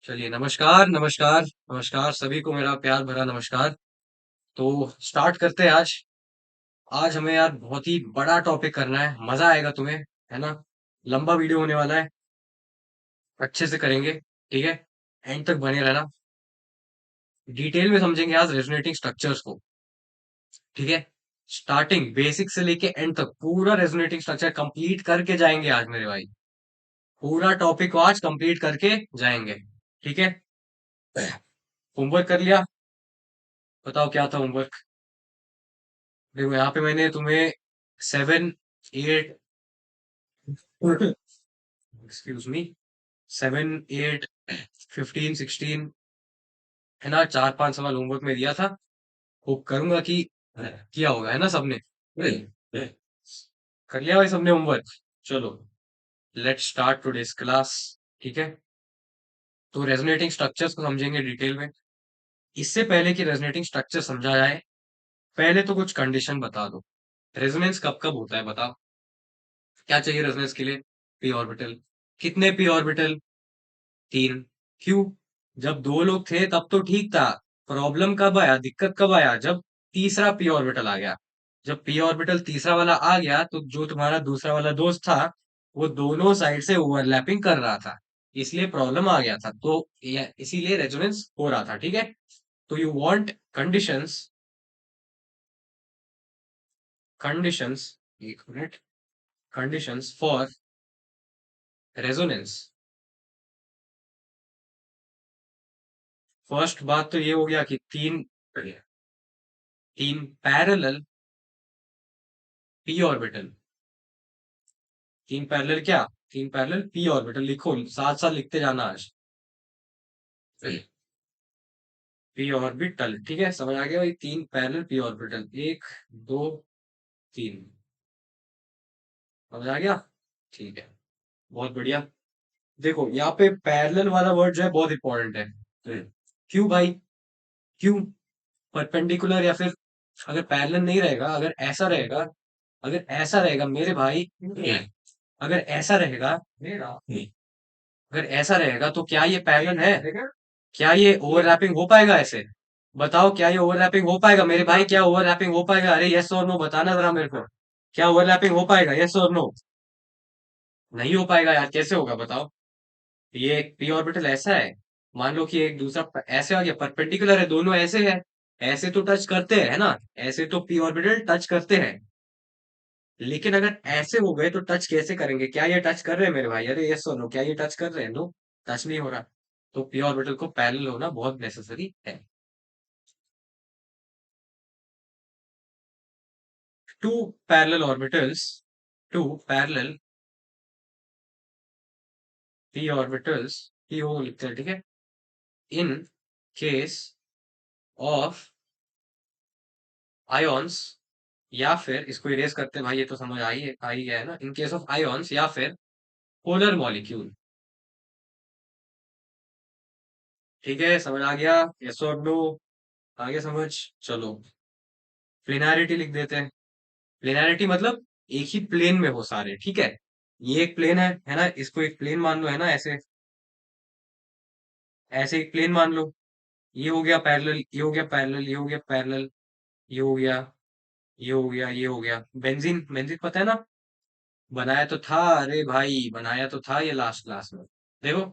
चलिए, नमस्कार नमस्कार नमस्कार सभी को मेरा प्यार भरा नमस्कार। तो स्टार्ट करते हैं आज। आज हमें यार बहुत ही बड़ा टॉपिक करना है, मजा आएगा तुम्हें, है ना? लंबा वीडियो होने वाला है, अच्छे से करेंगे, ठीक है? एंड तक बने रहना। डिटेल में समझेंगे आज रेजोनेटिंग स्ट्रक्चर्स को, ठीक है? स्टार्टिंग बेसिक से लेके एंड तक पूरा रेजोनेटिंग स्ट्रक्चर कंप्लीट करके जाएंगे आज मेरे भाई। पूरा टॉपिक को आज कंप्लीट करके जाएंगे, ठीक है? होमवर्क कर लिया? बताओ क्या था होमवर्क? देखो यहाँ पे मैंने तुम्हें 7, 8, एक्सक्यूज मी, 7, 8, 15, 16, है ना, 4-5 सवाल होमवर्क में दिया था। होप करूंगा कि किया होगा, है ना सबने? कर लिया भाई सबने होमवर्क? चलो, लेट्स स्टार्ट टुडेस क्लास, ठीक है? तो रेजोनेटिंग स्ट्रक्चर्स को समझेंगे डिटेल में। इससे पहले कि रेजोनेटिंग स्ट्रक्चर समझा जाए, पहले तो कुछ कंडीशन बता दो। रेजोनेंस कब कब होता है बताओ? क्या चाहिए रेजोनेंस के लिए? P orbital. कितने पी ऑर्बिटल? 3। क्यों? जब दो लोग थे तब तो ठीक था। प्रॉब्लम कब आया, दिक्कत कब आया? जब तीसरा पी ऑर्बिटल आ गया। जब पी ऑर्बिटल तीसरा वाला आ गया तो जो तुम्हारा दूसरा वाला दोस्त था, वो दोनों साइड से ओवरलैपिंग कर रहा था, इसलिए प्रॉब्लम आ गया था। तो इसीलिए रेजोनेंस हो रहा था, ठीक है? तो यू वांट कंडीशंस, कंडीशंस, एक minute, conditions for resonance. First बात तो ये हो गया कि तीन पैरेलल पी ऑर्बिटल। तीन पैरेलल क्या? तीन पैरेलल पी ऑर्बिटल। लिखो, साथ साथ लिखते जाना आज। पी ऑर्बिटल, ठीक है? समझ आ गया भाई? तीन पैरेलल पी ऑर्बिटल, 1, 2, 3। समझ आ गया? ठीक है, बहुत बढ़िया। देखो यहाँ पे पैरेलल वाला वर्ड जो है बहुत इंपॉर्टेंट है। क्यों भाई? क्यों? परपेंडिकुलर या फिर अगर पैरेलल नहीं रहेगा, अगर ऐसा रहेगा, अगर ऐसा रहेगा मेरे भाई, अगर ऐसा रहेगा, अगर ऐसा रहेगा तो क्या ये पैरेलल है? क्या ये ओवरलैपिंग हो पाएगा ऐसे? बताओ, क्या ये ओवरलैपिंग हो पाएगा मेरे भाई? क्या ओवरलैपिंग हो पाएगा? अरे यस और नो बताना जरा मेरे को। क्या ओवरलैपिंग हो पाएगा, यस और नो? नहीं हो पाएगा यार, कैसे होगा बताओ? ये एक पी ऑर्बिटल ऐसा है, मान लो कि एक दूसरा ऐसे आ गया, परपेंडिकुलर है, दोनों ऐसे है, ऐसे तो टच करते हैं, है ना? ऐसे तो पी ऑर्बिटल टच करते हैं। लेकिन अगर ऐसे हो गए तो टच कैसे करेंगे? क्या ये टच कर रहे हैं मेरे भाई? अरे यस और नो, क्या ये टच कर रहे हैं? नो, टच नहीं हो रहा। तो पी ऑर्बिटल को पैरेलल होना बहुत नेसेसरी है। Two parallel orbitals, two parallel p orbitals, p o लिखते हैं, ठीक है? इन केस ऑफ आयोन्स, या फिर इसको इरेज करते हैं भाई, ये तो समझ आ ही गया है ना? इन केस ऑफ आयोन्स या फिर पोलर मॉलिक्यूल, ठीक है? समझ आ गया? यस और नो? आगे समझ? चलो, प्लेनारिटी लिख देते हैं। प्लेनारिटी मतलब एक ही प्लेन में हो सारे, ठीक है? ये एक प्लेन है ना? इसको एक प्लेन मान लो, है ना? ऐसे, ऐसे एक प्लेन मान लो। ये हो गया पैरेलल, ये हो गया पैरेलल, ये हो गया पैरेलल, ये हो गया, ये हो गया, ये हो गया। बेंजीन, बेंजीन पता है ना? बनाया तो था, अरे भाई बनाया तो था ये लास्ट क्लास में। देखो,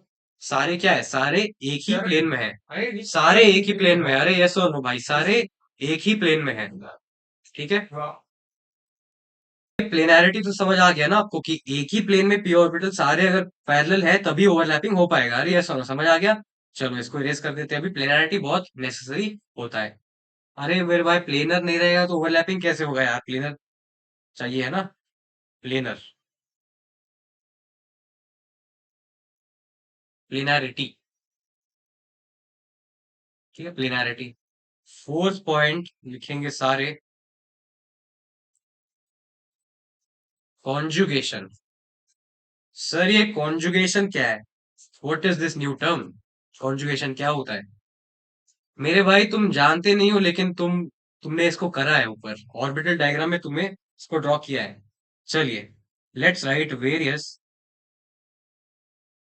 सारे क्या है, सारे एक ही प्लेन में है, सारे एक ही प्लेन में है। अरे यस और नो भाई, सारे एक ही प्लेन में है, ठीक है? प्लेनैरिटी तो समझ आ गया ना आपको कि एक ही प्लेन में पी ऑर्बिटल सारे अगर पैरेलल है तभी ओवरलैपिंग हो पाएगा। अरे यस और नो, समझ आ गया? चलो इसको इरेज कर देते हैं। अभी प्लेनैरिटी बहुत नेसेसरी होता है। अरे मेरे भाई, प्लेनर नहीं रहेगा तो ओवरलैपिंग कैसे होगा यार? प्लेनर चाहिए, है ना? प्लेनर, प्लेनैरिटी, ठीक है? प्लेनैरिटी। फोर्थ पॉइंट लिखेंगे सारे, कॉन्जुगेशन। सर ये कॉन्जुगेशन क्या है? What is this new term? Conjugation क्या होता है? मेरे भाई तुम जानते नहीं हो, लेकिन तुमने इसको करा है ऊपर ऑर्बिटल डायग्राम में, तुम्हें इसको ड्रॉ किया है। चलिए, let's write various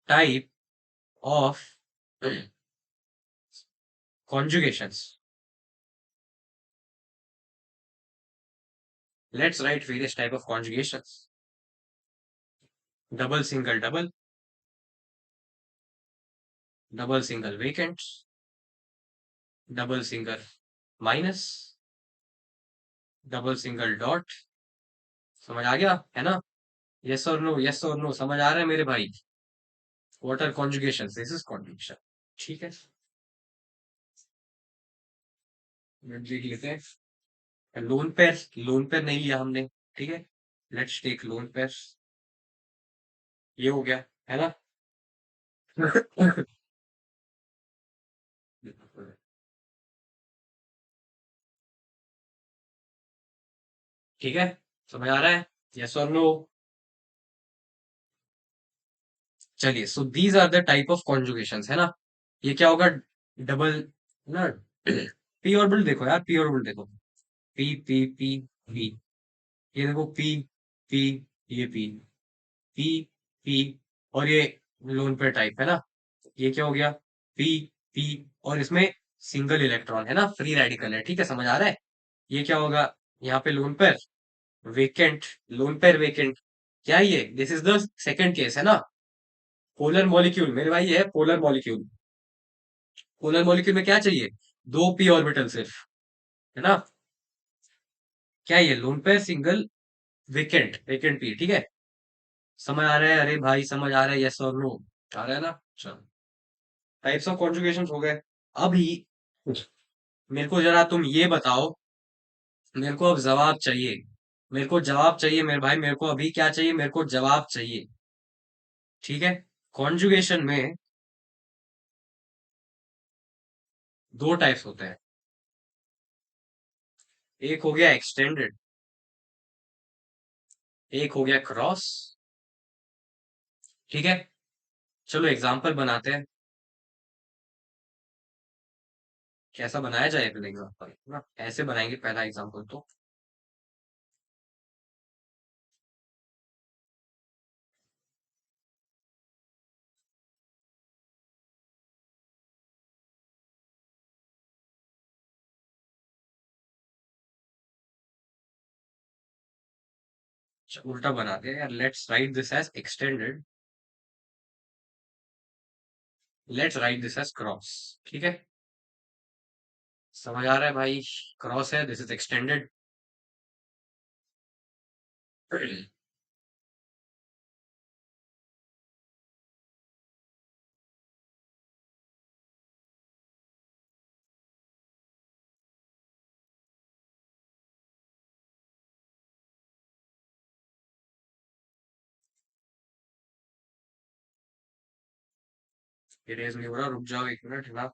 type of conjugations. Let's write various type of conjugations. Double single double, double single vacant, double single minus, double single dot. समझ आ गया है ना? यस और नो, यस और नो, समझ आ रहा है मेरे भाई? What are conjugation? This is conjugation. ठीक है, देख लेते हैं। लोन पेयर नहीं लिया हमने, ठीक है। Let's take lone pair. ये हो गया, है ना? ठीक है, समझ आ रहा है? यस और नो? चलिए, so these are the type of conjugations, है ना? ये क्या होगा? डबल ना, पी ऑर्बिटल देखो यार, पी ऑर्बिटल देखो। पी पी पी पी, ये देखो पी पी, ये पी पी पी, और ये लोन पेयर टाइप है ना? ये क्या हो गया? पी पी, और इसमें सिंगल इलेक्ट्रॉन है ना, फ्री रेडिकल है, ठीक है, समझ आ रहा है? ये क्या होगा? यहाँ पे lone pair vacant, lone pair vacant. क्या है ये? This is the second case, है ना? पोलर मॉलिक्यूल मेरे भाई, ये है पोलर मॉलिक्यूल। पोलर मॉलिक्यूल में क्या चाहिए? दो पी ऑर्बिटल सिर्फ, है ना? क्या है ये? Lone pair single vacant, vacant P, ठीक है। समझ आ रहा है? अरे भाई समझ आ रहा है? यस और नो आ रहा है ना? चलो, टाइप्स ऑफ कॉन्जुगेशन हो गए। अभी मेरे को जरा तुम ये बताओ, मेरे को अब जवाब चाहिए। मेरे को जवाब चाहिए मेरे भाई, मेरे को अभी क्या चाहिए? मेरे को जवाब चाहिए, ठीक है। कॉन्जुगेशन में दो टाइप्स होते हैं। एक हो गया एक्सटेंडेड, एक हो गया क्रॉस, ठीक है। चलो एग्जाम्पल बनाते हैं। कैसा बनाया जाए पहले एग्जाम्पल ना? ऐसे बनाएंगे पहला एग्जाम्पल तो। अच्छा, उल्टा बनाते हैं यार। Let's write this as extended, let's write this as cross, ठीक है। समझ आ रहा है भाई? क्रॉस है, दिस इज एक्सटेंडेड। इरेज नहीं हो रहा, रुक जाओ एक मिनट ना।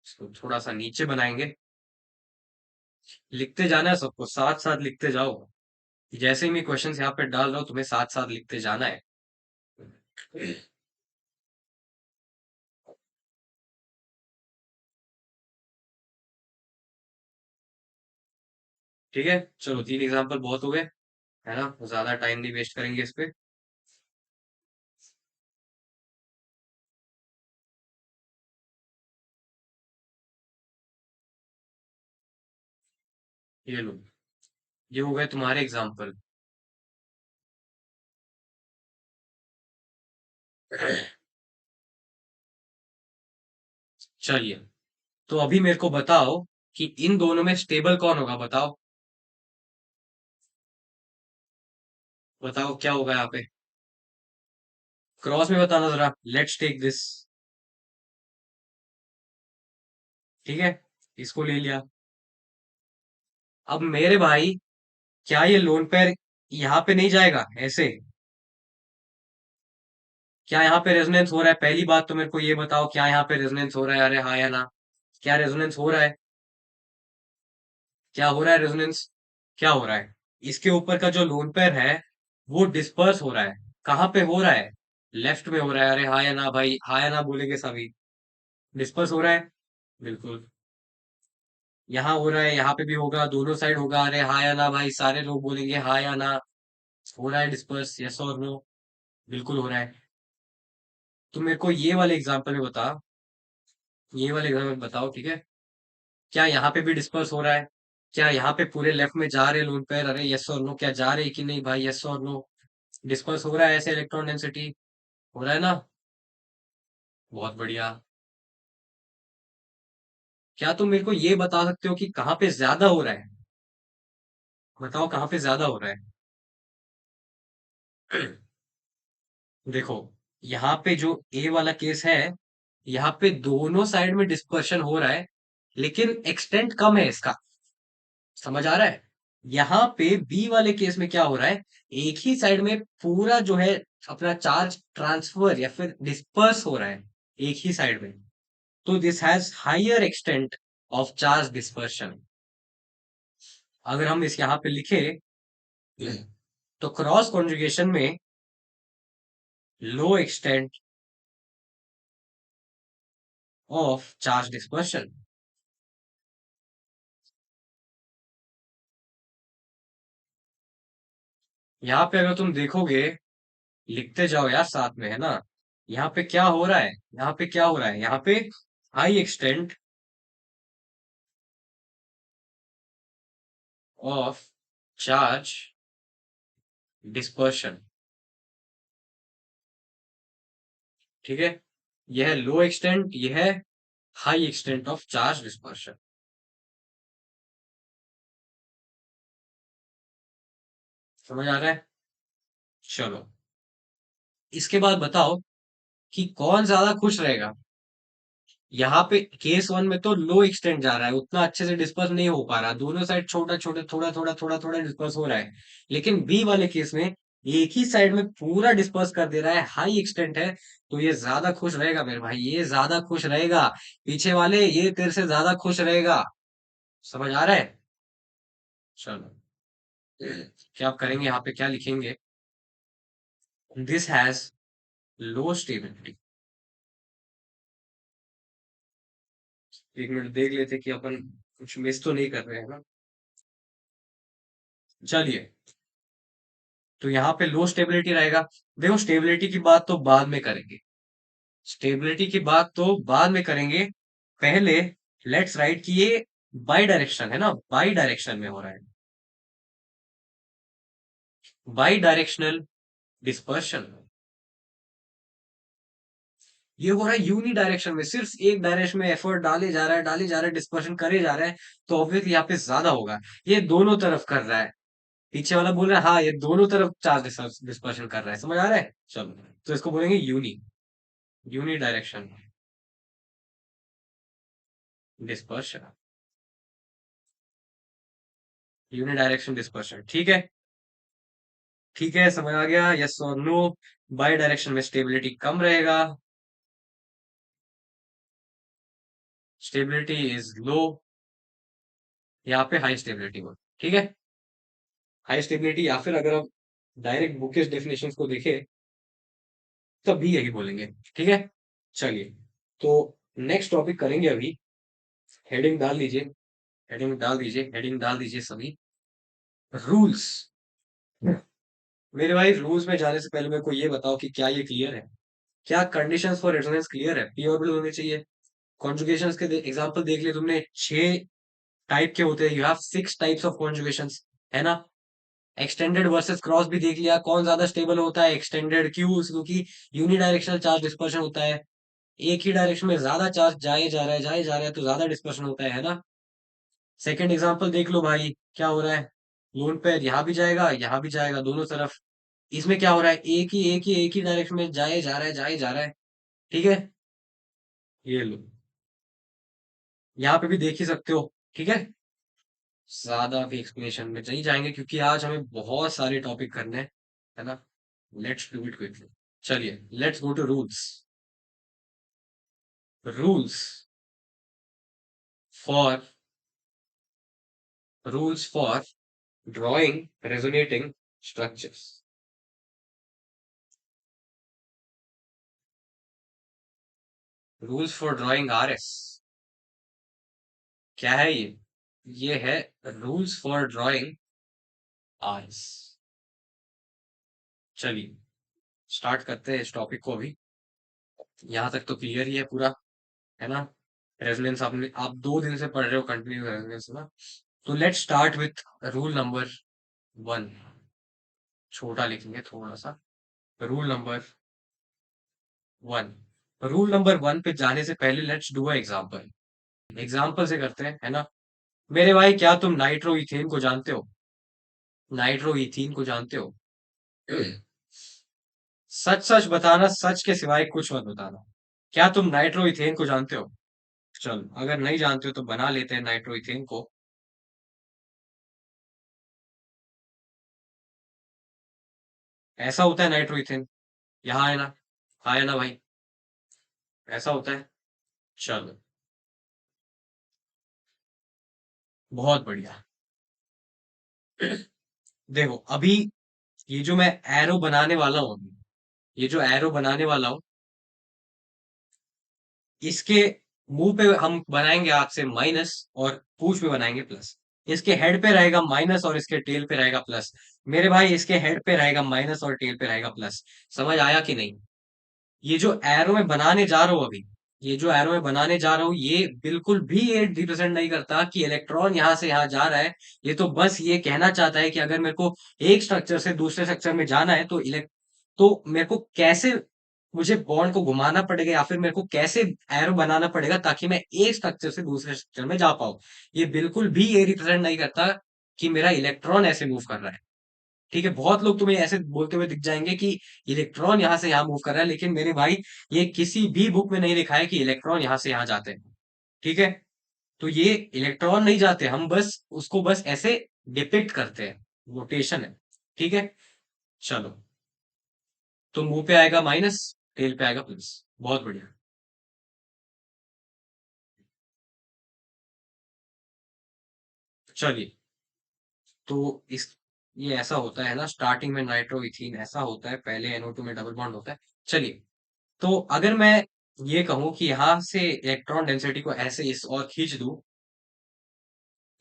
इसको थोड़ा सा नीचे बनाएंगे। लिखते जाना है सबको, साथ साथ लिखते जाओ। जैसे ही मैं क्वेश्चंस यहाँ पे डाल रहा हूँ, तुम्हें साथ साथ लिखते जाना है। ठीक है, चलो 3 एग्जांपल बहुत हो गए, है ना? ज्यादा टाइम नहीं वेस्ट करेंगे इस पे। ये लो, ये हो गए तुम्हारे एग्जाम्पल। चलिए, तो अभी मेरे को बताओ कि इन दोनों में स्टेबल कौन होगा? बताओ, बताओ क्या होगा यहाँ पे? क्रॉस में बताना जरा। लेट्स टेक दिस, ठीक है, इसको ले लिया। अब मेरे भाई, क्या ये लोन पेयर यहाँ पे नहीं जाएगा ऐसे? क्या यहाँ पे रेजोनेंस हो रहा है? पहली बात तो मेरे को ये बताओ, क्या यहाँ पे रेजोनेंस हो रहा है? अरे हाँ या ना? क्या रेजोनेंस हो रहा है? क्या हो रहा है रेजोनेंस? क्या हो रहा है? इसके ऊपर का जो लोन पेयर है, वो डिस्पर्स हो रहा है। कहाँ पे हो रहा है? लेफ्ट में हो रहा है। अरे हाँ या ना भाई? हाँ या ना बोलेंगे सभी? डिस्पर्स हो रहा है, बिल्कुल। यहाँ हो रहा है, यहाँ पे भी होगा, दोनों साइड होगा। अरे हाँ या ना भाई, सारे लोग बोलेंगे हाँ या ना। हो रहा है डिस्पर्स, यस और नो? बिल्कुल हो रहा है। तुम मेरे को ये वाले एग्जांपल में बता, ये वाले एग्जांपल में बताओ, ठीक है? क्या यहाँ पे भी डिस्पर्स हो रहा है? क्या यहाँ पे पूरे लेफ्ट में जा रहे लोन पेयर? अरे यस और नो, क्या जा रहे कि नहीं भाई, यस और नो? डिस्पर्स हो रहा है ऐसे इलेक्ट्रॉन डेंसिटी? हो रहा है ना? बहुत बढ़िया। क्या तुम मेरे को ये बता सकते हो कि कहाँ पे ज्यादा हो रहा है? बताओ कहाँ पे ज्यादा हो रहा है? देखो, यहाँ पे जो ए वाला केस है, यहाँ पे दोनों साइड में डिस्पर्शन हो रहा है, लेकिन एक्सटेंट कम है इसका। समझ आ रहा है? यहाँ पे बी वाले केस में क्या हो रहा है, एक ही साइड में पूरा जो है अपना चार्ज ट्रांसफर या फिर डिस्पर्स हो रहा है, एक ही साइड में। तो this has higher extent of charge dispersion. अगर हम इस यहाँ पे लिखे, तो क्रॉस कॉन्जुगेशन में लो एक्सटेंट ऑफ चार्ज डिस्पर्शन। यहाँ पे अगर तुम देखोगे, लिखते जाओ यार साथ में, है ना? यहाँ पे क्या हो रहा है, यहाँ पे क्या हो रहा है, यहाँ पे high extent of charge dispersion. ठीक है? यह लो एक्सटेंट, यह है high extent of charge dispersion. समझ आ रहा है? चलो, इसके बाद बताओ कि कौन ज्यादा खुश रहेगा। यहाँ पे केस वन में तो लो एक्सटेंट जा रहा है, उतना अच्छे से डिस्पर्स नहीं हो पा रहा, दोनों साइड छोटा छोटा थोड़ा थोड़ा थोड़ा थोड़ा डिस्पर्स हो रहा है। लेकिन बी वाले केस में एक ही साइड में पूरा डिस्पर्स कर दे रहा है, हाई एक्सटेंट है। तो ये ज्यादा खुश रहेगा मेरे भाई, ये ज्यादा खुश रहेगा। पीछे वाले ये तेरे से ज्यादा खुश रहेगा। समझ आ रहा है? चलो, क्या आप करेंगे, यहाँ पे क्या लिखेंगे? This has low stability. एक मिनट देख लेते कि अपन कुछ मिस तो नहीं कर रहे हैं ना। चलिए, तो यहाँ पे लो स्टेबिलिटी रहेगा। देखो, स्टेबिलिटी की बात तो बाद में करेंगे, स्टेबिलिटी की बात तो बाद में करेंगे। पहले लेट्स राइट कि ये बाई डायरेक्शन है ना, बाई डायरेक्शन में हो रहा है, बाई डायरेक्शनल डिस्पर्शन। ये हो रहा है यूनी डायरेक्शन में, सिर्फ एक डायरेक्शन में एफर्ट डाले जा रहा है, डाले जा रहा है, डिस्पर्शन करे जा रहा है। तो ऑब्वियसली यहाँ पे ज्यादा होगा। ये दोनों तरफ कर रहा है। पीछे वाला बोल रहा है हाँ, ये दोनों तरफ चार्ज डिस्पर्शन कर रहा है। समझ आ रहा है? चलो, तो इसको बोलेंगे uni, unidirection dispersion, unidirection dispersion. ठीक है? ठीक है, समझ आ गया, यस और नो? बाई डायरेक्शन में स्टेबिलिटी कम रहेगा, स्टेबिलिटी इज लो। यहाँ पे हाई स्टेबिलिटी हो। ठीक है? हाई स्टेबिलिटी, या फिर अगर हम डायरेक्ट बुकिश डेफिनेशन को देखें, तब भी यही बोलेंगे। ठीक है? चलिए, तो नेक्स्ट टॉपिक करेंगे अभी। हेडिंग डाल दीजिए, हेडिंग डाल दीजिए, हेडिंग डाल दीजिए सभी। रूल्स। मेरे भाई, रूल्स में जाने से पहले मेरे को ये बताओ कि क्या ये क्लियर है? क्या कंडीशंस फॉर रेजोनेंस क्लियर है? पी ऑर्बिटल होने चाहिए। कॉन्जुगेशंस के एग्जांपल देख लिए तुमने, 6 टाइप के होते हैं, you have 6 types of conjugations, है ना? एक्सटेंडेड वर्सेस क्रॉस भी देख लिया, कौन ज्यादा स्टेबल होता है, एक्सटेंडेड। क्यों? क्योंकि यूनिडायरेक्शनल चार्ज डिस्पर्शन होता है, एक ही डायरेक्शन में ज्यादा चार्ज जाए जा रहा है, जाए जा रहा है, तो ज्यादा डिस्पर्शन होता है ना? सेकंड एग्जांपल देख लो भाई, क्या हो रहा है, लोन पेयर यहाँ भी जाएगा, यहाँ भी जाएगा, दोनों तरफ। इसमें क्या हो रहा है, एक ही डायरेक्शन में जाए जा रहा है, जाए जा रहा है। ठीक है? ये लो, यहाँ पे भी देख ही सकते हो। ठीक है? ज्यादा भी एक्सप्लेनेशन में नहीं जाएंगे, क्योंकि आज हमें बहुत सारे टॉपिक करने हैं, है ना? Let's do it quickly. चलिए, let's go to rules. Rules for, rules for drawing resonating structures. Rules for drawing RS. क्या है ये? ये है रूल्स फॉर ड्राइंग आइस। चलिए स्टार्ट करते हैं इस टॉपिक को अभी। यहाँ तक तो क्लियर ही है पूरा, है ना? रेजोनेंस आपने आप 2 दिन से पढ़ रहे हो कंटिन्यू रेजोनेंस ना। तो let's start with rule number 1। छोटा लिखेंगे थोड़ा सा। Rule number 1। रूल नंबर 1 पे जाने से पहले let's do a example. Example से करते हैं, है ना? मेरे भाई, क्या तुम नाइट्रो इथेन को जानते हो? नाइट्रो इथीन को जानते हो? सच सच बताना, सच के सिवाय कुछ मत बताना। क्या तुम नाइट्रो इथेन को जानते हो? चलो, अगर नहीं जानते हो तो बना लेते हैं नाइट्रो इथेन को। ऐसा होता है नाइट्रो इथेन। यहाँ है ना? हाँ है ना भाई? ऐसा होता है। चलो, बहुत बढ़िया। देखो अभी, ये जो मैं एरो बनाने वाला हूँ, ये जो एरो बनाने वाला हूँ, इसके मुंह पे हम बनाएंगे हाथ से माइनस, और पूंछ पे बनाएंगे प्लस। इसके हेड पे रहेगा माइनस और इसके टेल पे रहेगा प्लस। मेरे भाई, इसके हेड पे रहेगा माइनस और टेल पे रहेगा प्लस। समझ आया कि नहीं? ये जो एरो में बनाने जा रहा हूं अभी, ये जो एरो में बनाने जा रहा हूँ, ये बिल्कुल भी ये रिप्रेजेंट नहीं करता कि इलेक्ट्रॉन यहां से यहां जा रहा है। ये तो बस ये कहना चाहता है कि अगर मेरे को एक स्ट्रक्चर से दूसरे स्ट्रक्चर में जाना है तो तो मेरे को कैसे, मुझे बॉन्ड को घुमाना पड़ेगा या फिर मेरे को कैसे एरो बनाना पड़ेगा ताकि मैं एक स्ट्रक्चर से दूसरे स्ट्रक्चर में जा पाऊं। ये बिल्कुल भी ये रिप्रेजेंट नहीं करता कि मेरा इलेक्ट्रॉन ऐसे मूव कर रहा है। ठीक है, बहुत लोग तुम्हें ऐसे बोलते हुए दिख जाएंगे कि इलेक्ट्रॉन यहां से यहां मूव कर रहा है, लेकिन मेरे भाई, ये किसी भी बुक में नहीं लिखा है कि इलेक्ट्रॉन यहां से यहां जाते हैं। ठीक है? तो ये इलेक्ट्रॉन नहीं जाते, हम बस उसको बस ऐसे डिपिक्ट करते हैं। रोटेशन है। ठीक है? चलो, तो मुंह पे आएगा माइनस, टेल पे आएगा प्लस। बहुत बढ़िया। चलिए, तो इस ये ऐसा होता है ना, स्टार्टिंग में नाइट्रो इथीन ऐसा होता है, पहले NO2 में डबल बॉन्ड होता है। चलिए, तो अगर मैं ये कहूं कि यहां से इलेक्ट्रॉन डेंसिटी को ऐसे इस और खींच दूं,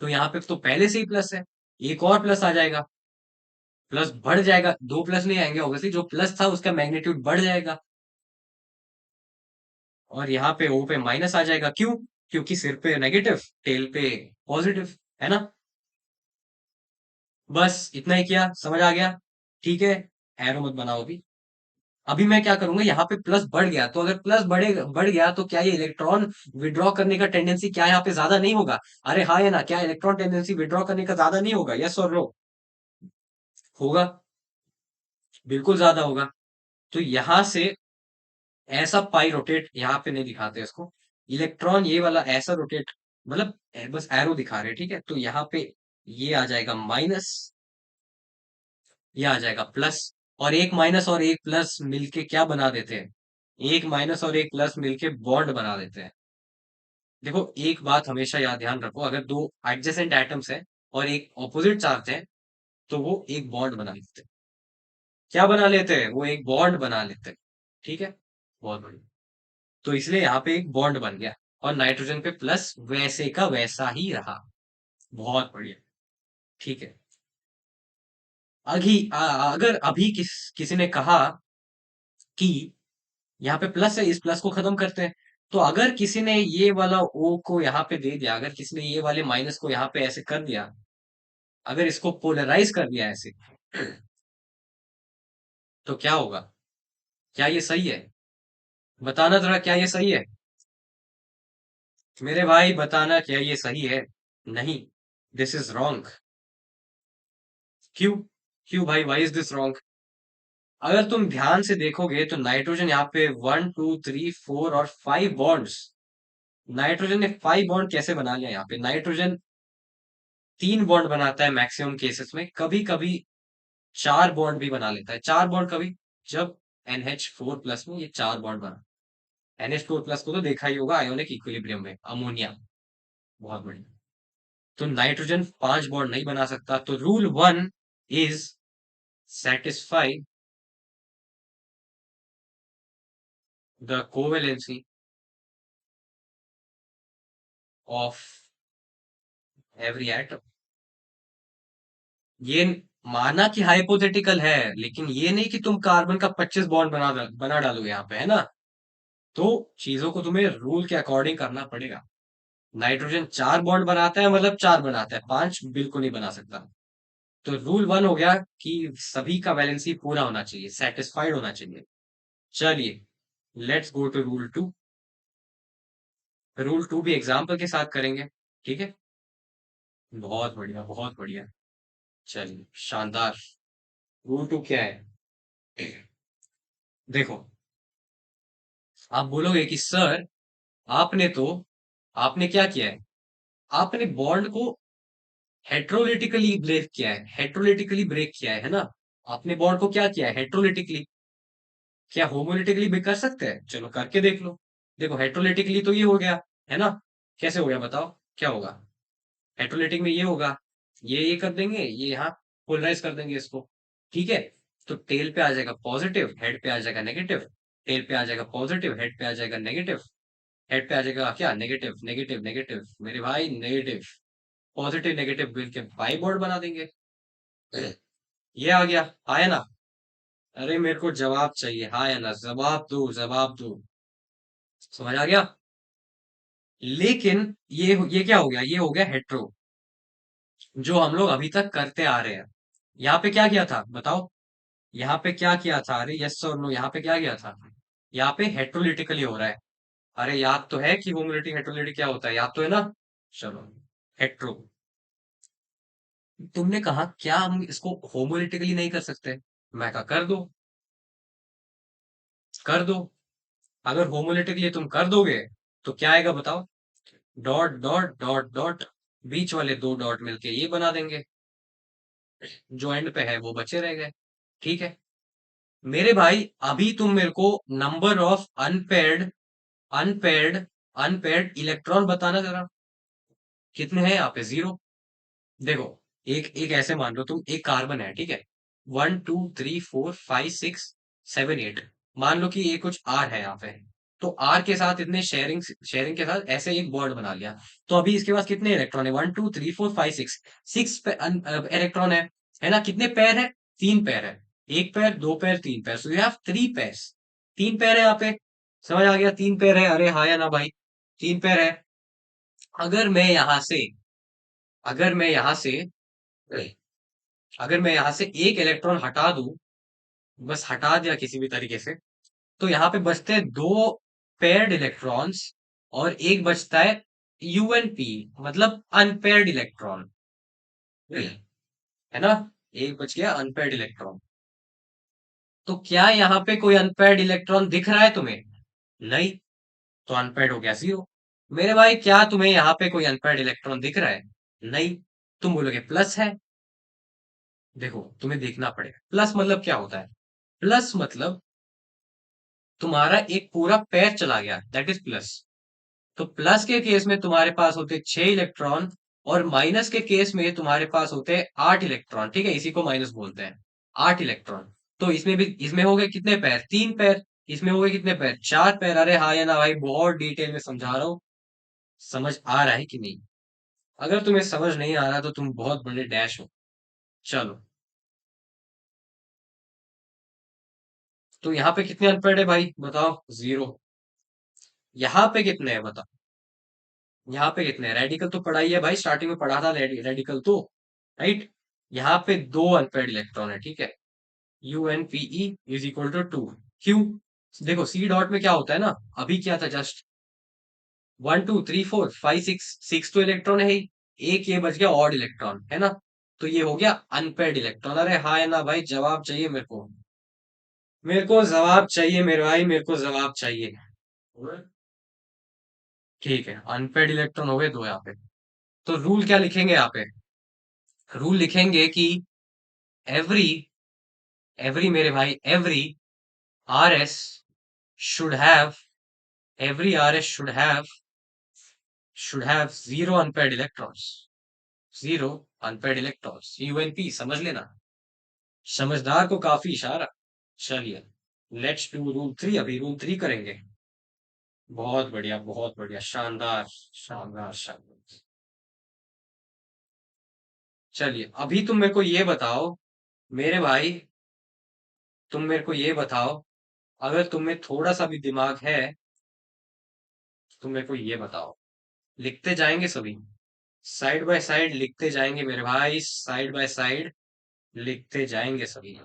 तो यहाँ पे तो पहले से ही प्लस है, एक और प्लस आ जाएगा। प्लस बढ़ जाएगा, दो प्लस नहीं आएंगे ऑब्वियसली, जो प्लस था उसका मैग्नीट्यूड बढ़ जाएगा। और यहाँ पे ओ पे माइनस आ जाएगा। क्यों? क्योंकि सिर पे नेगेटिव, टेल पे पॉजिटिव, है ना? बस इतना ही किया, समझ आ गया? ठीक है, एरो मत बनाओ अभी। अभी मैं क्या करूंगा, यहाँ पे प्लस बढ़ गया, तो अगर प्लस बढ़ गया तो क्या ये इलेक्ट्रॉन विड्रॉ करने का टेंडेंसी क्या यहाँ पे ज्यादा नहीं होगा? अरे हाँ या ना, क्या इलेक्ट्रॉन टेंडेंसी विड्रॉ करने का ज्यादा नहीं होगा? यस और नो? होगा, बिल्कुल ज्यादा होगा। तो यहां से ऐसा पाई रोटेट, यहाँ पे नहीं दिखाते इसको, इलेक्ट्रॉन ये वाला ऐसा रोटेट, मतलब बस एरो दिखा रहे हैं। ठीक है, तो यहाँ पे ये आ जाएगा माइनस, ये आ जाएगा प्लस, और एक माइनस और एक प्लस मिलके क्या बना देते हैं? एक माइनस और एक प्लस मिलके बॉन्ड बना देते हैं। देखो, एक बात हमेशा याद ध्यान रखो, अगर दो एडजेसेंट एटम्स हैं और एक ऑपोजिट चार्ज है, तो वो एक बॉन्ड बना लेते हैं। क्या बना लेते हैं? वो एक बॉन्ड बना लेते हैं। ठीक है, बहुत बढ़िया। तो इसलिए यहाँ पे एक बॉन्ड बन गया, और नाइट्रोजन पे प्लस वैसे का वैसा ही रहा। बहुत बढ़िया। ठीक है। अगर अभी किसी ने कहा कि यहाँ पे प्लस है, इस प्लस को खत्म करते हैं, तो अगर किसी ने ये वाला ओ को यहाँ पे दे दिया, अगर किसी ने ये वाले माइनस को यहाँ पे ऐसे कर दिया, अगर इसको पोलराइज कर दिया ऐसे, तो क्या होगा? क्या ये सही है? बताना जरा, क्या ये सही है? मेरे भाई बताना, क्या ये सही है? नहीं, दिस इज रॉन्ग। क्यों? क्यों भाई, वाई इज दिस रॉन्ग? अगर तुम ध्यान से देखोगे तो नाइट्रोजन यहाँ पे 1 2 3 4 और 5 बॉन्ड्स, नाइट्रोजन ने 5 बॉन्ड कैसे बना लिया? यहाँ पे नाइट्रोजन 3 बॉन्ड बनाता है मैक्सिमम केसेस में, कभी कभी 4 बॉन्ड भी बना लेता है। 4 बॉन्ड कभी, जब NH4+ में ये 4 बॉन्ड बना। NH4+ को तो देखा ही होगा आयोनिक इक्विलिब्रियम में, अमोनिया। बहुत बढ़िया। तो नाइट्रोजन 5 बॉन्ड नहीं बना सकता, तो rule 1 is satisfy the covalency of every atom. ये माना कि हाइपोथेटिकल है, लेकिन ये नहीं कि तुम कार्बन का 25 बॉन्ड बना डालो यहाँ पे, है ना। तो चीजों को तुम्हें रूल के अकॉर्डिंग करना पड़ेगा। नाइट्रोजन 4 बॉन्ड बनाता है, मतलब 4 बनाता है, 5 बिल्कुल नहीं बना सकता। तो रूल 1 हो गया कि सभी का वैलेंसी पूरा होना चाहिए, सेटिस्फाइड होना चाहिए। चलिए, let's go to rule 2। Rule 2 भी एग्जाम्पल के साथ करेंगे, ठीक है। बहुत बढ़िया, बहुत बढ़िया। चलिए, शानदार। रूल 2 क्या है? देखो, आप बोलोगे कि सर, आपने तो आपने क्या किया है? आपने बॉन्ड को हेट्रोलिटिकली ब्रेक किया है, हेट्रोलिटिकली ब्रेक किया है ना। आपने बॉन्ड को क्या किया है? हेट्रोलिटिकली। क्या होमोलिटिकली भी कर सकते हैं? चलो करके देख लो। देखो, हेट्रोलिटिकली तो ये हो गया, है ना। कैसे हो गया बताओ, क्या होगा? हेट्रोलिटिक में ये होगा, ये कर देंगे, ये यहाँ पोलराइज कर देंगे इसको, ठीक है। तो टेल पे आ जाएगा पॉजिटिव, हेड पे आ जाएगा नेगेटिव। टेल पे आ जाएगा पॉजिटिव, हेड पे आ जाएगा नेगेटिव। हेड पे आ जाएगा क्या? नेगेटिव, नेगेटिव, नेगेटिव, मेरे भाई नेगेटिव। पॉजिटिव नेगेटिव मिल के बाई बोर्ड बना देंगे। ये आ गया, आया ना। अरे मेरे को जवाब चाहिए, हाँ या ना, जवाब दो, जवाब दो। समझ आ गया। लेकिन ये क्या हो गया? ये हो गया हेट्रो, जो हम लोग अभी तक करते आ रहे हैं। यहाँ पे क्या किया था बताओ? यहाँ पे क्या किया था? अरे यस और नो, यहाँ पे क्या किया था? यहाँ पे हेट्रोलिटिकली हो रहा है। अरे याद तो है कि होमोलिटिक हेट्रोलिटिक क्या होता है, याद तो है ना। चलो, हेट्रो। तुमने कहा क्या हम इसको होमोलिटिकली नहीं कर सकते? मैं कहा कर दो, कर दो। अगर होमोलिटिकली तुम कर दोगे तो क्या आएगा बताओ? डॉट डॉट डॉट डॉट, बीच वाले दो डॉट मिलके ये बना देंगे, जो एंड पे है वो बचे रह गए, ठीक है। मेरे भाई, अभी तुम मेरे को number of unpaired unpaired unpaired electron बताना जरा, कितने हैं यहाँ पे? जीरो। देखो, एक एक ऐसे मान लो तुम, एक कार्बन है, ठीक है। 1 2 3 4 5 6 7 8, मान लो कि ये कुछ आर है यहाँ पे। तो आर के साथ इतने शेयरिंग शेयरिंग के साथ ऐसे एक बॉन्ड बना लिया। तो अभी इसके पास कितने इलेक्ट्रॉन है? 1 2 3 4 5 6, 6 इलेक्ट्रॉन है ना। कितने पैर है? 3 पैर है। एक पैर, दो पैर, तीन पैर, सो यू हैव 3 पैर। 3 पैर है यहाँ पे। समझ आ गया? 3 पैर है, अरे हाँ या ना भाई? 3 पैर है। अगर मैं यहाँ से अगर मैं यहाँ से अगर मैं यहाँ से एक इलेक्ट्रॉन हटा दूं, बस हटा दिया किसी भी तरीके से, तो यहाँ पे बचते हैं दो पेयर्ड इलेक्ट्रॉन्स, और एक बचता है यूएनपी, मतलब अनपेयर्ड इलेक्ट्रॉन, है ना। एक बच गया अनपेयर्ड इलेक्ट्रॉन। तो क्या यहाँ पे कोई अनपेयर्ड इलेक्ट्रॉन दिख रहा है तुम्हें? नहीं। तो अनपेयर्ड हो गया जीरो। मेरे भाई, क्या तुम्हें यहाँ पे कोई अनपेयर्ड इलेक्ट्रॉन दिख रहा है? नहीं। तुम बोलोगे प्लस है। देखो, तुम्हें देखना पड़ेगा प्लस मतलब क्या होता है। प्लस मतलब तुम्हारा एक पूरा पेयर चला गया, दैट इज प्लस। तो प्लस के केस में तुम्हारे पास होते 6 इलेक्ट्रॉन, और माइनस के केस में तुम्हारे पास होते 8 इलेक्ट्रॉन, ठीक है, इसी को माइनस बोलते हैं। 8 इलेक्ट्रॉन। तो इसमें हो गए कितने पैर? 3 पैर। इसमें हो गए कितने पैर? 4 पैर। अरे हाँ या ना भाई, बहुत डिटेल में समझा रहा हूँ। समझ आ रहा है कि नहीं? अगर तुम्हें समझ नहीं आ रहा तो तुम बहुत बड़े डैश हो। चलो, तो यहाँ पे कितने अनपेड है भाई बताओ? जीरो। यहाँ पे कितने हैं बताओ? यहाँ पे कितने हैं? रेडिकल तो पढ़ा ही है भाई, स्टार्टिंग में पढ़ा था रेडिकल तो, राइट। यहाँ पे दो अनपेड इलेक्ट्रॉन है, ठीक है। UnPe is equal to 2। क्यों? देखो, सी डॉट में क्या होता है ना, अभी क्या था जस्ट, 1 2 3 4 5 6, 6 तो इलेक्ट्रॉन है ही। एक ये बच गया ऑड इलेक्ट्रॉन, है ना। तो ये हो गया अनपेड इलेक्ट्रॉन। अरे हाँ है ना भाई, जवाब चाहिए मेरे को। मेरे को जवाब चाहिए मेरे भाई, मेरे को जवाब चाहिए। ठीक है, अनपेड इलेक्ट्रॉन हो गए दो यहाँ पे। तो रूल क्या लिखेंगे यहाँ पे? रूल लिखेंगे कि एवरी एवरी मेरे भाई, R S should have every R S should have zero unpaired electrons. Zero unpaired electrons, UNP, समझ लेना। समझदार को काफी इशारा। चलिए, लेट्स डू रूल 3, अभी रूल 3 करेंगे। बहुत बढ़िया, बहुत बढ़िया, शानदार, शानदार, शानदार। चलिए अभी तुम मेरे को ये बताओ मेरे भाई, तुम मेरे को ये बताओ, अगर तुम्हें थोड़ा सा भी दिमाग है, तो तुम मेरे को ये बताओ, लिखते जाएंगे सभी, साइड बाय साइड लिखते जाएंगे मेरे भाई, साइड बाय साइड लिखते जाएंगे सभी।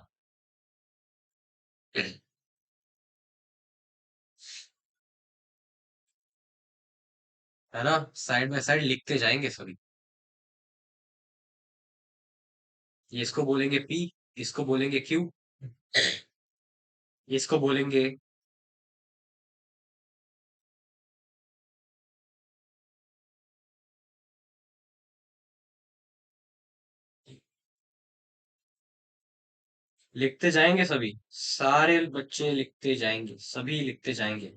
है ना, साइड बाय साइड लिखते जाएंगे सभी। ये इसको बोलेंगे पी, इसको बोलेंगे क्यू, इसको बोलेंगे, लिखते जाएंगे सभी, सारे बच्चे लिखते जाएंगे, सभी लिखते जाएंगे।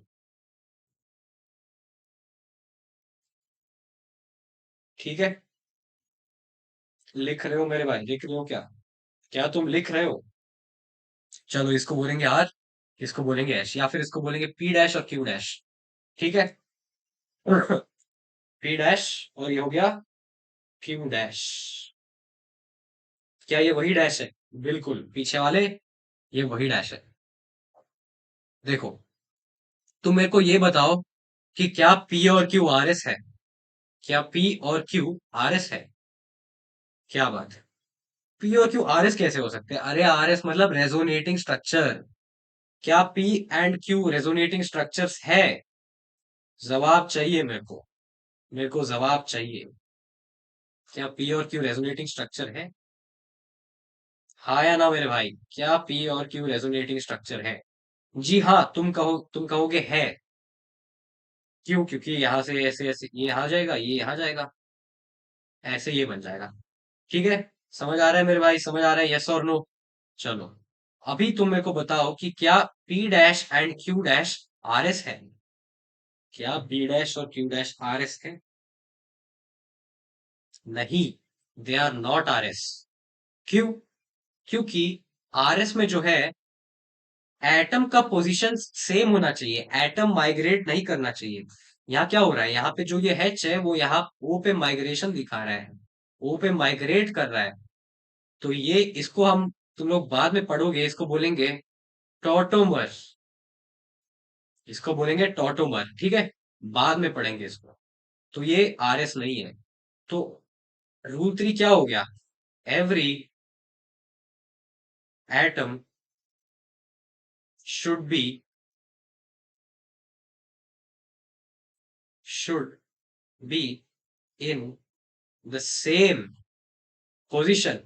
ठीक है, लिख रहे हो मेरे भाई, लिख रहे हो क्या? क्या तुम लिख रहे हो? चलो इसको बोलेंगे आर, इसको बोलेंगे एश, या फिर इसको बोलेंगे पी डैश और क्यू डैश। ठीक है। पी डैश, और ये हो गया क्यू डैश। क्या ये वही डैश है? बिल्कुल पीछे वाले, ये वही डैश है। देखो, तुम मेरे को ये बताओ कि क्या पी और क्यू आर एस है? क्या पी और क्यू आर एस है? क्या बात है, पी और क्यू आर एस कैसे हो सकते हैं? अरे आर एस मतलब रेजोनेटिंग स्ट्रक्चर। क्या P and Q resonating structures है? जवाब चाहिए मेरे को, मेरे को जवाब चाहिए। क्या पी और क्यू रेजोनेटिंग स्ट्रक्चर है? हाँ या ना मेरे भाई, क्या पी और क्यू रेजोनेटिंग स्ट्रक्चर है? जी हाँ, तुम कहोगे है। क्यों? क्योंकि यहाँ से ऐसे ऐसे ये यहाँ जाएगा, ये यहाँ जाएगा, ऐसे ये बन जाएगा। ठीक है, समझ आ रहा है मेरे भाई, समझ आ रहा है, यस और नो? चलो अभी तुम मेरे को बताओ कि क्या P dash and Q dash R S है? क्या बी डैश और क्यू डैश आर एस है? नहीं, they are not R S. क्यों? क्योंकि आर एस में जो है, एटम का पोजीशन सेम होना चाहिए, एटम माइग्रेट नहीं करना चाहिए। यहाँ क्या हो रहा है, यहाँ पे जो ये एच है वो यहाँ ओ पे माइग्रेशन दिखा रहा है, ओ पे माइग्रेट कर रहा है। तो ये इसको हम, तुम लोग बाद में पढ़ोगे, इसको बोलेंगे टॉटोमर, इसको बोलेंगे टॉटोमर। ठीक है, बाद में पढ़ेंगे इसको। तो ये आर एस नहीं है। तो रूल थ्री क्या हो गया? Every atom should be, should be in the same position,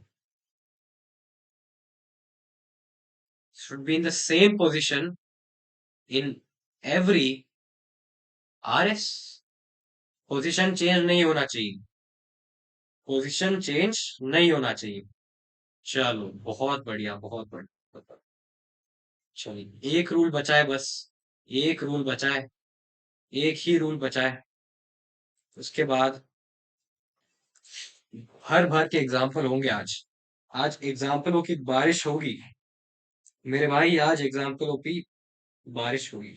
should be in the same position in every RS। Position change नहीं होना चाहिए, पोजीशन चेंज नहीं होना चाहिए। चलो बहुत बढ़िया, बहुत बढ़िया। चलिए एक रूल बचा है बस, एक रूल बचा है, एक ही रूल बचा है। उसके बाद हर भर के एग्जाम्पल होंगे आज, आज एग्जाम्पलों की बारिश होगी मेरे भाई, आज एग्जाम्पलों की बारिश होगी।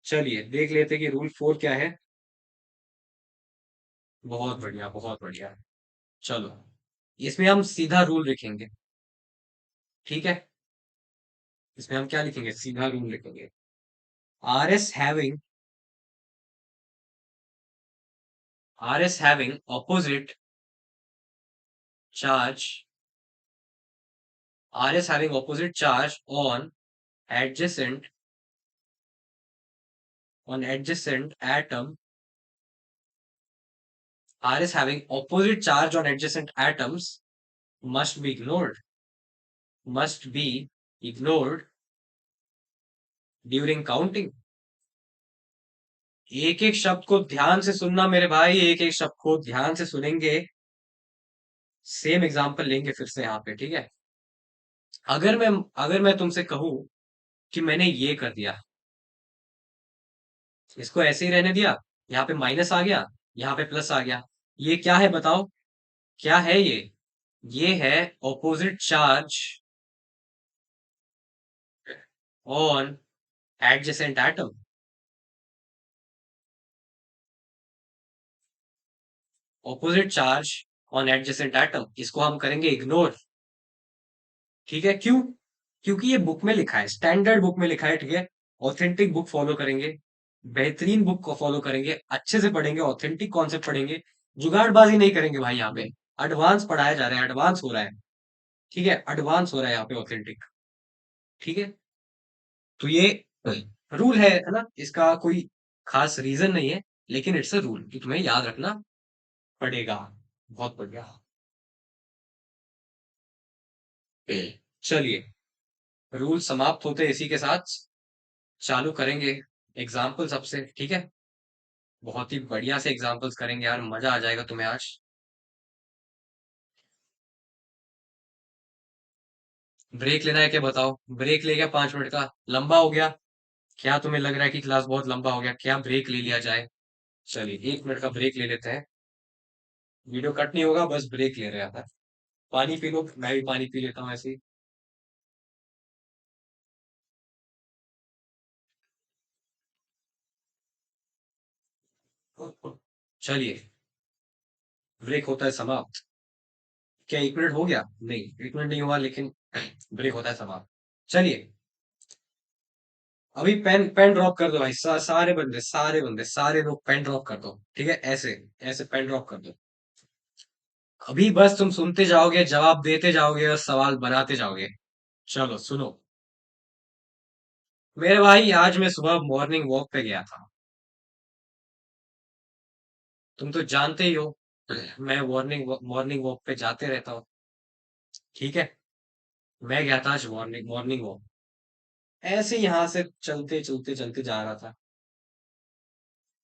चलिए देख लेते कि रूल फोर क्या है। बहुत बढ़िया, बहुत बढ़िया। चलो इसमें हम सीधा रूल लिखेंगे। ठीक है, इसमें हम क्या लिखेंगे, सीधा रूल लिखेंगे। R S having, R S having opposite charge, R S having opposite charge adjacent on adjacent atom, R is having opposite charge on adjacent atoms must be ignored, must be ignored during counting। एक एक शब्द को ध्यान से सुनना मेरे भाई, एक एक शब्द को ध्यान से सुनेंगे। सेम एग्जांपल लेंगे फिर से यहाँ पे, ठीक है। अगर मैं तुमसे कहूं कि मैंने ये कर दिया, इसको ऐसे ही रहने दिया, यहाँ पे माइनस आ गया, यहाँ पे प्लस आ गया, ये क्या है बताओ? क्या है ये है opposite charge on adjacent atom. Opposite charge on adjacent atom, इसको हम करेंगे इग्नोर। ठीक है, क्यों? क्योंकि ये बुक में लिखा है, स्टैंडर्ड बुक में लिखा है, ठीक है। ऑथेंटिक बुक फॉलो करेंगे, बेहतरीन बुक को फॉलो करेंगे, अच्छे से पढ़ेंगे, ऑथेंटिक कॉन्सेप्ट पढ़ेंगे, जुगाड़बाजी नहीं करेंगे भाई यहाँ पे। एडवांस पढ़ाया जा रहा है, एडवांस हो रहा है। ठीक है, एडवांस हो रहा है यहाँ पे, ऑथेंटिक। ठीक है, तो ये रूल है ना, इसका कोई खास रीजन नहीं है, लेकिन इट्स अ रूल कि तुम्हें याद रखना पड़ेगा। बहुत बढ़िया। चलिए, रूल समाप्त होते हैं इसी के साथ, चालू करेंगे एग्जाम्पल सबसे, ठीक है। बहुत ही बढ़िया से एग्जाम्पल्स करेंगे यार, मजा आ जाएगा तुम्हें आज। ब्रेक लेना है क्या बताओ? ब्रेक ले गया 5 मिनट का, लंबा हो गया? क्या तुम्हें लग रहा है कि क्लास बहुत लंबा हो गया? क्या ब्रेक ले लिया जाए? चलिए 1 मिनट का ब्रेक ले लेते हैं। वीडियो कट नहीं होगा, बस ब्रेक ले रहा था। पानी पी लो, मैं भी पानी पी लेता हूँ ऐसे ही। चलिए, ब्रेक होता है समाप्त। क्या 1 मिनट हो गया? नहीं, 1 मिनट नहीं हुआ, लेकिन ब्रेक होता है समाप्त। चलिए, अभी पेन पेन ड्रॉप कर दो भाई, सारे लोग पेन ड्रॉप कर दो, ठीक है, ऐसे ऐसे पेन ड्रॉप कर दो। अभी बस तुम सुनते जाओगे, जवाब देते जाओगे और सवाल बनाते जाओगे। चलो सुनो, मेरे भाई आज मैं सुबह मॉर्निंग वॉक पे गया था। तुम तो जानते ही हो, मैं मॉर्निंग वॉक पे जाते रहता हूँ। ठीक है, मैं गया था आज मॉर्निंग मॉर्निंग वॉक। ऐसे यहाँ से चलते चलते चलते जा रहा था,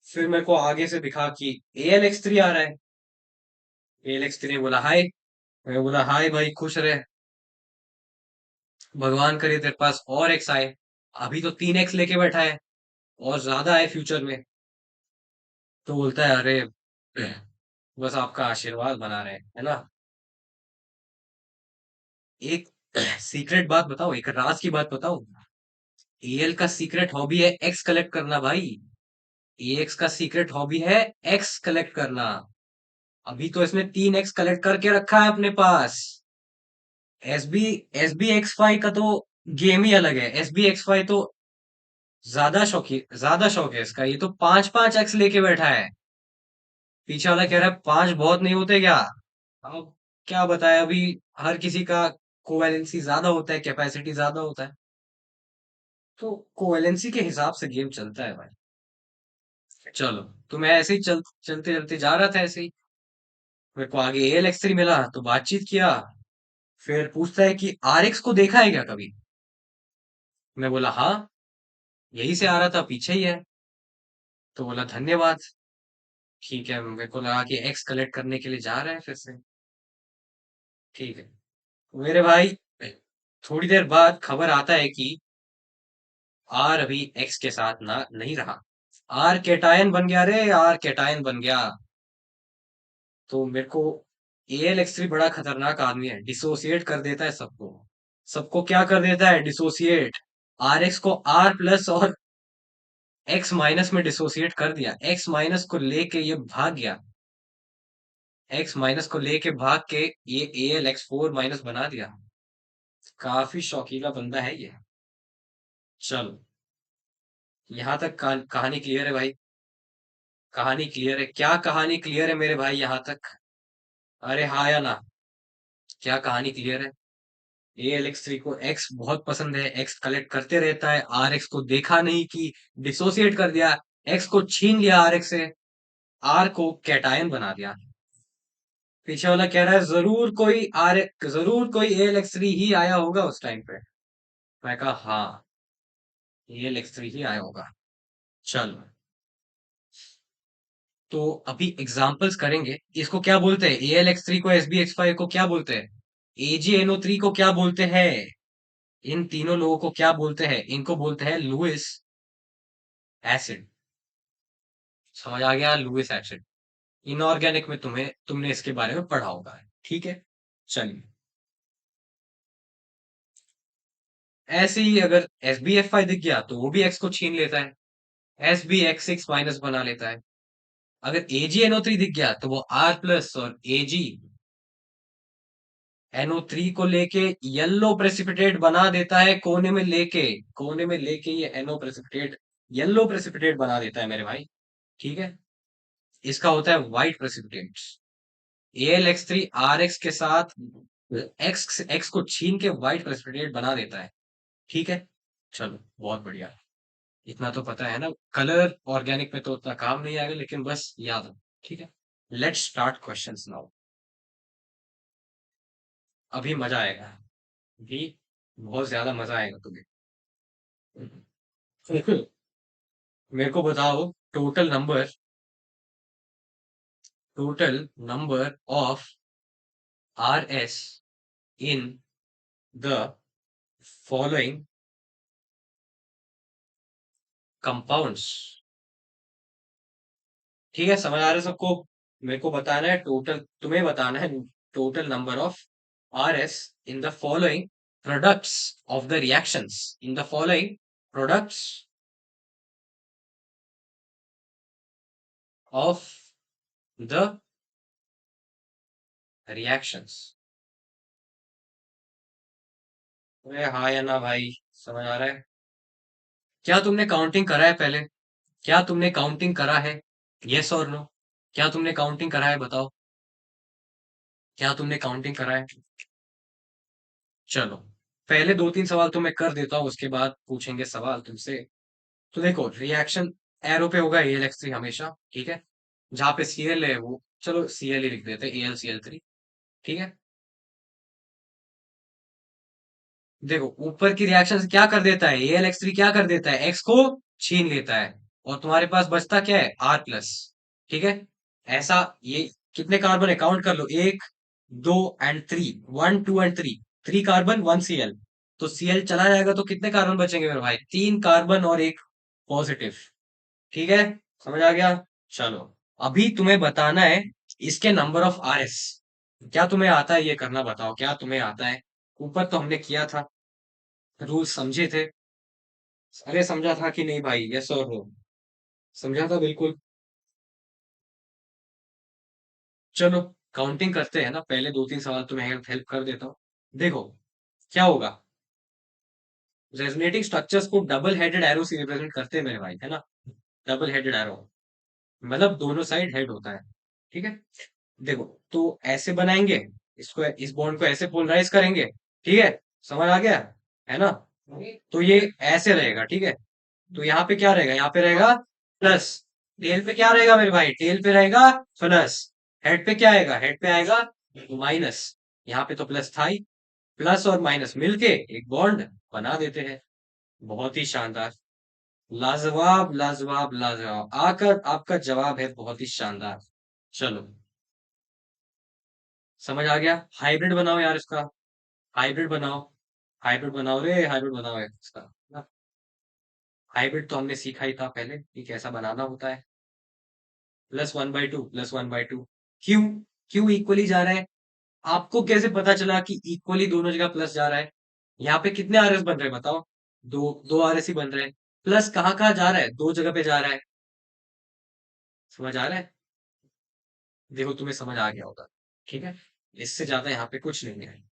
फिर मेरे को आगे से दिखा कि ALX3 आ रहा है। ALX3 ने बोला हाय। मैं बोला हाय भाई, खुश रहे, भगवान करे तेरे पास और एक्स आए। अभी तो 3X लेके बैठा है, और ज्यादा आए फ्यूचर में। तो बोलता है अरे, बस आपका आशीर्वाद बना रहे है ना। एक सीक्रेट बात बताओ, एक राज की बात बताओ। AL का सीक्रेट हॉबी है एक्स कलेक्ट करना भाई। AX का सीक्रेट हॉबी है एक्स कलेक्ट करना। अभी तो इसने 3X कलेक्ट करके रखा है अपने पास। SB XY का तो गेम ही अलग है। SB XY तो ज्यादा शौक है इसका, ये तो 5-5X लेके बैठा है। पीछे वाला कह रहा है 5 बहुत नहीं होते क्या? अब क्या बताए, अभी हर किसी का कोवैलेंसी ज्यादा होता है, कैपेसिटी ज्यादा होता है, तो कोवैलेंसी के हिसाब से गेम चलता है भाई। चलो, तो मैं ऐसे ही चलते चलते जा रहा था ऐसे ही। मेरे को आगे ALX3 मिला, तो बातचीत किया। फिर पूछता है कि RX को देखा है क्या कभी? मैं बोला हाँ, यही से आ रहा था, पीछे ही है। तो बोला धन्यवाद। ठीक है, मेरे को लगा कि एक्स कलेक्ट करने के लिए जा रहा है फिर से। ठीक है, मेरे भाई, थोड़ी देर बाद खबर आता है कि आर अभी एक्स के साथ ना नहीं रहा। आर केटायन बन गया रे, आर केटायन बन गया। तो मेरे को ALX3 बड़ा खतरनाक आदमी है, डिसोसिएट कर देता है सबको। सबको क्या कर देता है? डिसोसिएट। RX को R+ और X- में डिसोसिएट कर दिया। X- को लेके ये भाग गया। X- को लेके भाग के ये ALX4- बना दिया। काफी शौकीला बंदा है ये। चलो, यहाँ तक कहानी क्लियर है भाई। कहानी क्लियर है क्या? कहानी क्लियर है मेरे भाई यहाँ तक? अरे हाँ या ना? क्या कहानी क्लियर है? ALX3 को एक्स बहुत पसंद है, एक्स कलेक्ट करते रहता है, RX को देखा नहीं कि डिसोसिएट कर दिया, एक्स को छीन लिया RX से, आर को कैटायन बना दिया। पीछे वाला कह रहा है जरूर कोई ALX3 ही आया होगा उस टाइम पे। मैं कहा हाँ, ALX3 ही आया होगा। चलो, तो अभी एग्जाम्पल्स करेंगे। इसको क्या बोलते हैं? ALX3 को, SBX5 को क्या बोलते हैं? AgNO3 को क्या बोलते हैं? इन तीनों लोगों को क्या बोलते हैं? इनको बोलते हैं लुइस एसिड। समझ आ गया? Lewis acid. इनऑर्गेनिक में तुमने इसके बारे में पढ़ा होगा। ठीक है, चलिए। ऐसे ही अगर SBF5 दिख गया तो वो भी एक्स को छीन लेता है, SBX6- बना लेता है। अगर AgNO3 दिख गया तो वो R+ और Ag NO3 को लेके येलो प्रेसिपिटेट बना देता है, कोने में लेके ये NO प्रेसिपिटेट येलो प्रेसिपिटेट बना देता है मेरे भाई। ठीक है, इसका होता है व्हाइट प्रेसिपिटेट। AlX3 RX के साथ एक्स को छीन के व्हाइट प्रेसिपिटेट बना देता है। ठीक है, चलो बहुत बढ़िया। इतना तो पता है ना, कलर ऑर्गेनिक में तो उतना काम नहीं आएगा, लेकिन बस याद हो। ठीक है, लेट्स स्टार्ट क्वेश्चंस नाउ। अभी मजा आएगा, अभी बहुत ज्यादा मजा आएगा तुम्हें। मेरे को बताओ, total number of RS in the following compounds. ठीक है, समझ आ रहा है सबको? मेरे को बताना है टोटल, तुम्हें बताना है total number of RS in the following products of the reactions, in the following products of the reactions. अरे हाँ या ना भाई, समझ आ रहा है? क्या तुमने काउंटिंग करा है पहले? क्या तुमने काउंटिंग करा है? यस और नो? क्या तुमने काउंटिंग करा है, बताओ? क्या तुमने काउंटिंग करा है? चलो, पहले दो तीन सवाल तो मैं कर देता हूँ, उसके बाद पूछेंगे सवाल तुमसे। तो देखो, रिएक्शन एरो पे होगा AlX3 हमेशा। ठीक है, जहां पे Cl है वो, चलो Cl ही लिख देते हैं, AlCl3। ठीक है, देखो ऊपर की रिएक्शन से क्या कर देता है, AlX3 क्या कर देता है, X को छीन लेता है, और तुम्हारे पास बचता क्या है, R+। ठीक है, ऐसा ये कितने कार्बन है, काउंट कर लो, 1 2 एंड 3, 1 2 एंड 3, 3 कार्बन 1 Cl। तो Cl चला जाएगा तो कितने कार्बन बचेंगे मेरे भाई, 3 कार्बन और एक पॉजिटिव। ठीक है, समझ आ गया? चलो, अभी तुम्हें बताना है इसके नंबर ऑफ RS। क्या तुम्हें आता है ये करना, बताओ क्या तुम्हें आता है? ऊपर तो हमने किया था, रूल समझे थे। अरे समझा था कि नहीं भाई, यस और नो? समझा था बिल्कुल। चलो, काउंटिंग करते हैं ना, पहले दो तीन सवाल तो मैं हेल्प हेल्प कर देता हूँ। देखो क्या होगा, रेजोनेटिंग स्ट्रक्चर्स को डबल हेडेड एरो से रिप्रेजेंट करते हैं मेरे भाई, है ना? डबल हेडेड एरो मतलब दोनों साइड हेड होता है। ठीक है, देखो तो ऐसे बनाएंगे, इसको, इस बॉन्ड को ऐसे पोलराइज करेंगे। ठीक है, समझ आ गया, है ना? तो ये ऐसे रहेगा। ठीक है, तो यहाँ पे क्या रहेगा, यहाँ पे रहेगा प्लस। टेल पे क्या रहेगा मेरे भाई, टेल पे रहेगा प्लस। हेड पे क्या आएगा, हेड पे आएगा माइनस। यहाँ पे तो प्लस था ही, प्लस और माइनस मिलके एक बॉन्ड बना देते हैं। बहुत ही शानदार, लाजवाब लाजवाब लाजवाब, आकर आपका जवाब है बहुत ही शानदार। चलो, समझ आ गया? हाइब्रिड बनाओ यार इसका, हाइब्रिड बनाओ, हाइब्रिड बनाओ रे, हाइब्रिड बनाओ यार इसका। हाइब्रिड तो हमने सीखा ही था पहले कि कैसा बनाना होता है। +1/2, +1/2। क्यों? क्यों इक्वली जा रहा है? आपको कैसे पता चला कि इक्वली दोनों जगह प्लस जा रहा है? यहाँ पे कितने RS बन रहे हैं बताओ? दो, दो RS ही बन रहे हैं। प्लस कहाँ कहाँ जा रहा है, दो जगह पे जा रहा है। समझ आ रहा है? देखो तुम्हें समझ आ गया होगा। ठीक है, इससे ज्यादा यहाँ पे कुछ नहीं है।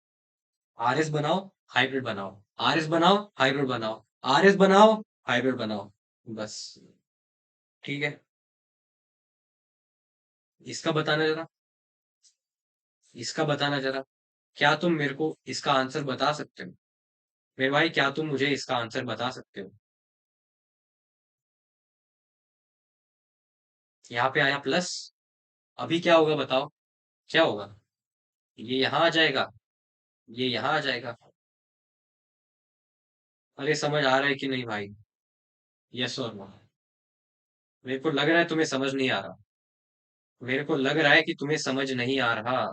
RS बनाओ, हाइब्रिड बनाओ, RS बनाओ, हाइब्रिड बनाओ, RS बनाओ, हाइब्रिड बनाओ, बस। ठीक है, इसका बताना जरा, इसका बताना जरा। क्या तुम मेरे को इसका आंसर बता सकते हो? मेरे भाई, क्या तुम मुझे इसका आंसर बता सकते हो? यहाँ पे आया प्लस, अभी क्या होगा बताओ? क्या होगा? ये यहाँ आ जाएगा, ये यहाँ आ जाएगा। अरे समझ आ रहा है कि नहीं भाई? यस और नो? मेरे को लग रहा है तुम्हें समझ नहीं आ रहा, मेरे को लग रहा है कि तुम्हें समझ नहीं आ रहा।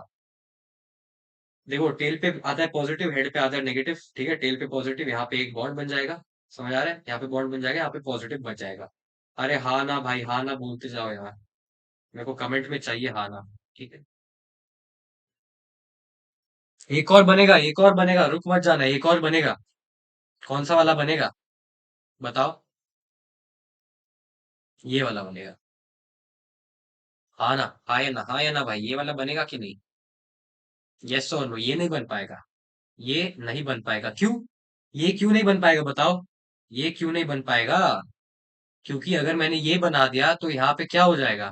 देखो, टेल पे आता है पॉजिटिव, हेड पे आता है नेगेटिव। ठीक है, टेल पे पॉजिटिव, यहाँ पे एक बॉन्ड बन जाएगा। समझ आ रहा है? यहाँ पे बॉन्ड बन जाएगा, यहाँ पे पॉजिटिव बच जाएगा। अरे हाँ ना भाई, हाँ ना बोलते जाओ यार, मेरे को कमेंट में चाहिए हाँ ना। ठीक है, एक और बनेगा, एक और बनेगा, रुक मत जाना, एक और बनेगा। कौन सा वाला बनेगा, बताओ? ये वाला बनेगा। हाँ ना, हाँ या ना, हाँ या ना भाई, ये वाला बनेगा कि नहीं? यस और नो, ये नहीं बन पाएगा। ये नहीं बन पाएगा, क्यों? ये क्यों नहीं बन पाएगा बताओ? ये क्यों नहीं बन पाएगा? क्योंकि अगर मैंने ये बना दिया तो यहाँ पे क्या हो जाएगा?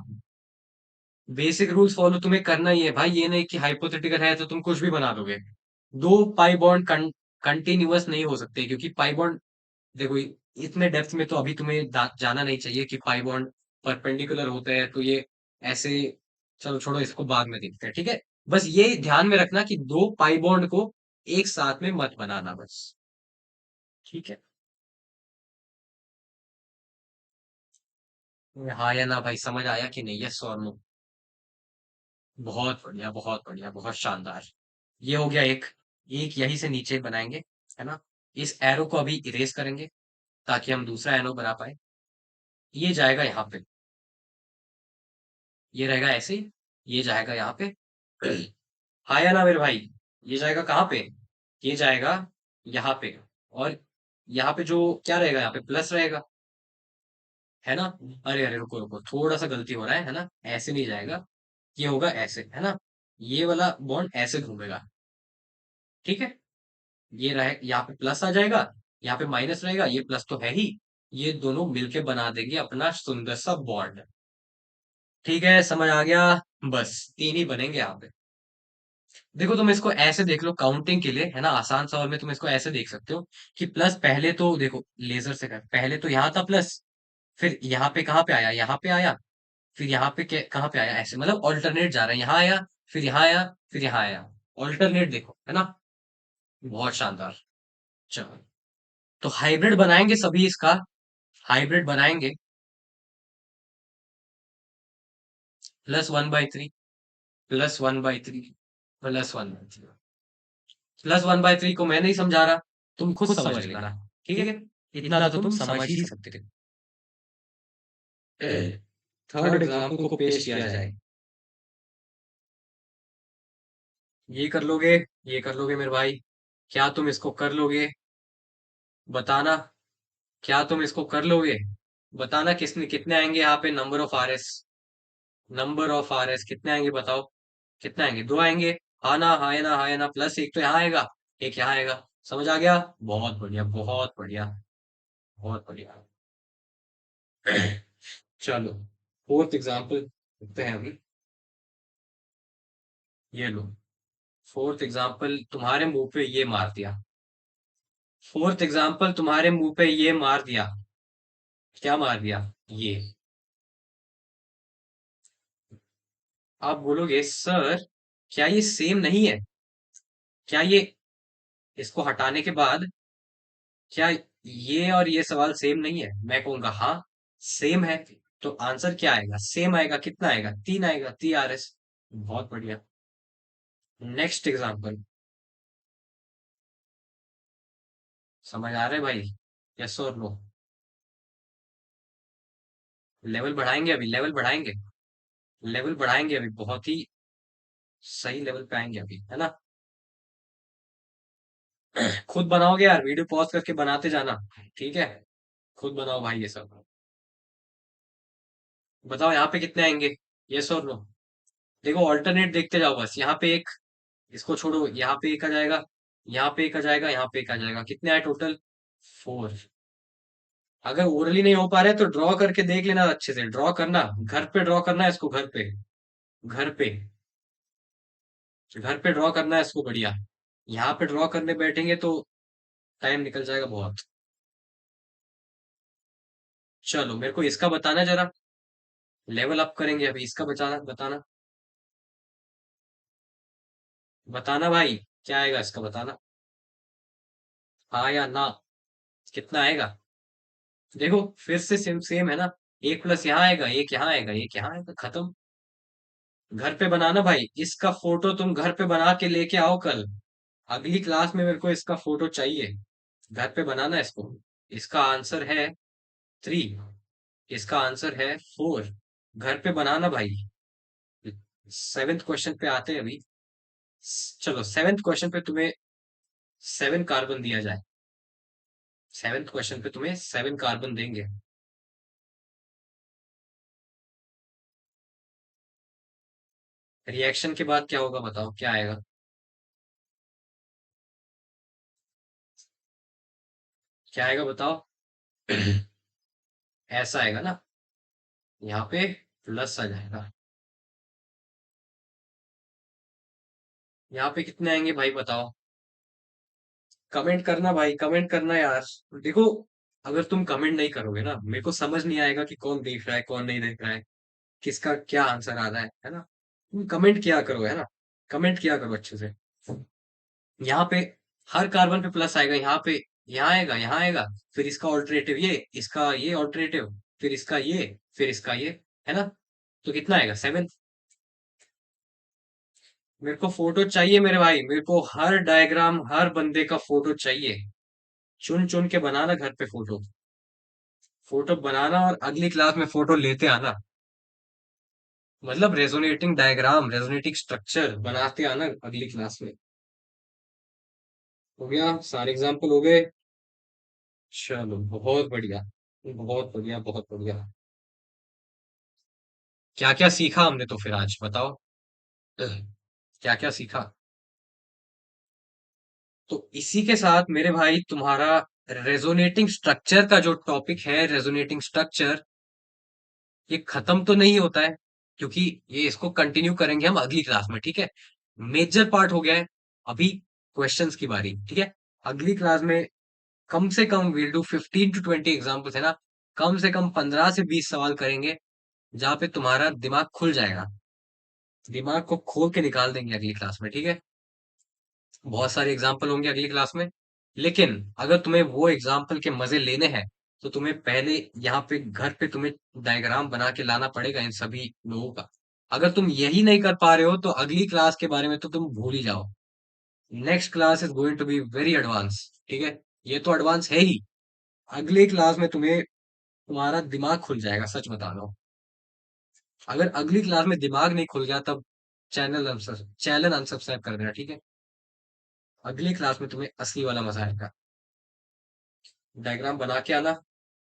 बेसिक रूल्स फॉलो तुम्हें करना ही है भाई, ये नहीं कि हाइपोथेटिकल है तो तुम कुछ भी बना दोगे। दो पाई बॉन्ड कंटिन्यूअस नहीं हो सकते, क्योंकि पाई बॉन्ड, देखो इतने डेप्थ में तो अभी तुम्हें जाना नहीं चाहिए कि पाई बॉन्ड परपेंडिकुलर होते हैं तो ये ऐसे। चलो छोड़ो, इसको बाद में देखते हैं, ठीक है। बस ये ध्यान में रखना कि दो पाई बॉन्ड को एक साथ में मत बनाना, बस। ठीक है। हाँ या ना भाई, समझ आया कि नहीं? यस और नो? बहुत बढ़िया, बहुत बढ़िया, बहुत शानदार। ये हो गया एक। एक यहीं से नीचे बनाएंगे, है ना? इस एरो को अभी इरेज करेंगे ताकि हम दूसरा एरो बना पाए। ये जाएगा यहाँ पे, ये रहेगा ऐसे ही। ये जाएगा यहाँ पे। हाँ या ना मेरे भाई? ये जाएगा कहाँ पे? ये जाएगा यहाँ पे। और यहाँ पे जो क्या रहेगा, यहाँ पे प्लस रहेगा, है ना? अरे अरे, रुको रुको, थोड़ा सा गलती हो रहा है ना? ऐसे नहीं जाएगा, ये होगा ऐसे, है ना? ये वाला बॉन्ड ऐसे घूमेगा, ठीक है। ये रहे, यहाँ पे प्लस आ जाएगा, यहाँ पे माइनस रहेगा, ये प्लस तो है ही। ये दोनों मिलके बना देंगे अपना सुंदर सा बॉन्ड। ठीक है, समझ आ गया। बस तीन ही बनेंगे यहाँ पे। देखो तुम इसको ऐसे देख लो काउंटिंग के लिए, है ना? आसान सवाल में तुम इसको ऐसे देख सकते हो कि प्लस पहले तो देखो, लेजर से कर, पहले तो यहाँ था प्लस, फिर यहाँ पे कहाँ पे आया, यहाँ पे आया, फिर यहाँ पे कहाँ पे आया, ऐसे मतलब ऑल्टरनेट जा रहा है, यहाँ आया, फिर यहाँ आया, फिर यहाँ आया। ऑल्टरनेट देखो, है ना? बहुत शानदार। चलो, तो हाइब्रिड बनाएंगे सभी इसका। हाइब्रिड बनाएंगे। +1/3, +1/3, +1/3, +1/3 को मैं नहीं समझा रहा, तुम खुद समझ लेना। ठीक है, इतना तो तुम समझ ही सकते थे। थर्ड एग्जाम्पल को पेश किया जाए। ये कर लोगे? ये कर लोगे मेरे भाई? क्या तुम इसको कर लोगे? बताना। क्या तुम इसको कर लोगे? बताना, किसने कितने आएंगे यहाँ पे? Number of RS, number of RS कितने आएंगे बताओ? कितने आएंगे? दो आएंगे। हाँ ना, हाँ या ना, हाँ या ना, प्लस एक तो यहाँ आएगा, एक यहाँ आएगा। समझ आ गया? बहुत बढ़िया, बहुत बढ़िया, बहुत बढ़िया। चलो, फोर्थ एग्जाम्पल देखते हैं अभी। ये लो, फोर्थ एग्जाम्पल तुम्हारे मुंह पे ये मार दिया। फोर्थ एग्जाम्पल तुम्हारे मुंह पे ये मार दिया। क्या मार दिया? ये। आप बोलोगे सर, क्या ये सेम नहीं है? क्या ये, इसको हटाने के बाद, क्या ये और ये सवाल सेम नहीं है? मैं कहूंगा हाँ, सेम है। तो आंसर क्या आएगा? सेम आएगा। कितना आएगा? 3 आएगा, 3 RS। बहुत बढ़िया। Next example. समझ आ रहे भाई? यस और नो? लेवल बढ़ाएंगे अभी, लेवल बढ़ाएंगे, लेवल बढ़ाएंगे अभी, बहुत ही सही लेवल पे आएंगे अभी, है ना? खुद बनाओगे यार, वीडियो पॉज करके बनाते जाना, ठीक है? खुद बनाओ भाई ये सब। बताओ यहाँ पे कितने आएंगे? यस और नो? देखो ऑल्टरनेट देखते जाओ बस। यहाँ पे एक, इसको छोड़ो, यहाँ पे एक आ जाएगा, यहाँ पे एक आ जाएगा, यहाँ पे एक आ जाएगा। कितने आए टोटल? 4। अगर ओरली नहीं हो पा रहे तो ड्रॉ करके देख लेना, अच्छे से ड्रॉ करना, घर पे ड्रॉ करना है इसको, घर पे, घर पे, घर पे ड्रॉ करना है इसको, बढ़िया। यहाँ पे ड्रॉ करने बैठेंगे तो टाइम निकल जाएगा बहुत। चलो मेरे को इसका बताना जरा, लेवल अप करेंगे अभी, इसका बताना, बताना, बताना भाई, क्या आएगा इसका? बताना, हाँ या ना? कितना आएगा? देखो फिर से सेम सेम है ना? एक प्लस यहाँ आएगा, एक यहाँ आएगा, एक यहाँ आएगा, खत्म। घर पे बनाना भाई, इसका फोटो तुम घर पे बना के लेके आओ कल। अगली क्लास में मेरे को इसका फोटो चाहिए। घर पे बनाना इसको। इसका आंसर है 3, इसका आंसर है 4। घर पे बनाना भाई। 7th क्वेश्चन पे आते हैं अभी। चलो 7th क्वेश्चन पे तुम्हें 7 कार्बन दिया जाए। 7th क्वेश्चन पे तुम्हें 7 कार्बन देंगे। रिएक्शन के बाद क्या होगा बताओ, क्या आएगा? क्या आएगा बताओ? ऐसा आएगा ना, यहाँ पे प्लस आ जाएगा। यहाँ पे कितने आएंगे भाई बताओ? कमेंट करना भाई, कमेंट करना यार। देखो, अगर तुम कमेंट नहीं करोगे ना, मेरे को समझ नहीं आएगा कि कौन देख रहा है कौन नहीं देख रहा है, किसका क्या आंसर आ रहा है ना। तुम कमेंट किया करो, है ना, कमेंट किया करो अच्छे से। यहाँ पे हर कार्बन पे प्लस आएगा, यहाँ पे, यहाँ आएगा, यहाँ आएगा, फिर इसका ऑल्टरनेटिव ये, इसका ये ऑल्टरनेटिव, फिर इसका ये, फिर इसका ये, है ना। तो कितना आएगा? 7। मेरे को फोटो चाहिए मेरे भाई, मेरे को हर डायग्राम हर बंदे का फोटो चाहिए। चुन चुन के बनाना घर पे फोटो, फोटो बनाना और अगली क्लास में फोटो लेते आना। मतलब रेजोनेटिंग डायग्राम, रेजोनेटिंग स्ट्रक्चर बनाते आना अगली क्लास में। हो गया, सारे एग्जाम्पल हो गए। चलो बहुत बढ़िया, बहुत बढ़िया, बहुत बढ़िया। क्या क्या सीखा हमने तो फिर आज बताओ? क्या क्या सीखा? तो इसी के साथ मेरे भाई तुम्हारा रेजोनेटिंग स्ट्रक्चर का जो टॉपिक है, रेजोनेटिंग स्ट्रक्चर, ये खत्म तो नहीं होता है, क्योंकि ये इसको कंटिन्यू करेंगे हम अगली क्लास में, ठीक है। मेजर पार्ट हो गया है, अभी क्वेश्चंस की बारी, ठीक है। अगली क्लास में कम से come will do 15 to 20 examples, है ना। कम से कम 15 से 20 सवाल करेंगे, जहां पे तुम्हारा दिमाग खुल जाएगा, दिमाग को खोल के निकाल देंगे अगली क्लास में, ठीक है। बहुत सारे एग्जाम्पल होंगे अगली क्लास में। लेकिन अगर तुम्हें वो एग्जाम्पल के मजे लेने हैं, तो तुम्हें पहले यहाँ पे घर पे तुम्हें डायग्राम बना के लाना पड़ेगा इन सभी लोगों का। अगर तुम यही नहीं कर पा रहे हो, तो अगली क्लास के बारे में तो तुम भूल ही जाओ। Next class is going to be very advance, ठीक है। ये तो एडवांस है ही, अगली क्लास में तुम्हें तुम्हारा दिमाग खुल जाएगा, सच बता रहा हूँ। अगर अगली क्लास में दिमाग नहीं खुल गया, तब चैनल अनसब्सक्राइब कर देना, ठीक है। अगली क्लास में तुम्हें असली वाला मजा आएगा। डायग्राम बना के आना।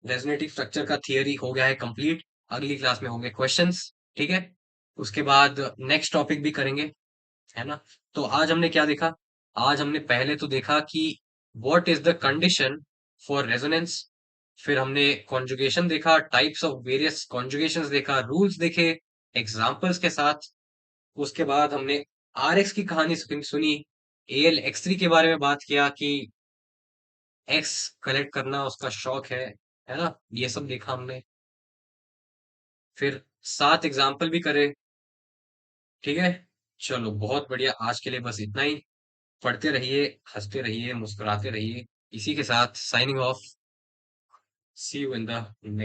रेजोनेटिव स्ट्रक्चर का थियरी हो गया है कंप्लीट। अगली क्लास में होंगे क्वेश्चंस, ठीक है। उसके बाद नेक्स्ट टॉपिक भी करेंगे, है ना। तो आज हमने क्या देखा? आज हमने पहले तो देखा कि what is the condition for resonance. फिर हमने कॉन्जुगेशन देखा, टाइप्स ऑफ वेरियस कॉन्जुगेशंस देखा, रूल्स देखे एग्जांपल्स के साथ। उसके बाद हमने आरएक्स की कहानी सुनी, AlX3 के बारे में बात किया कि एक्स कलेक्ट करना उसका शौक है ना। ये सब देखा हमने। फिर 7 एग्जाम्पल भी करे, ठीक है। चलो बहुत बढ़िया, आज के लिए बस इतना ही। पढ़ते रहिए, हंसते रहिए, मुस्कुराते रहिए। इसी के साथ signing off. See you in the next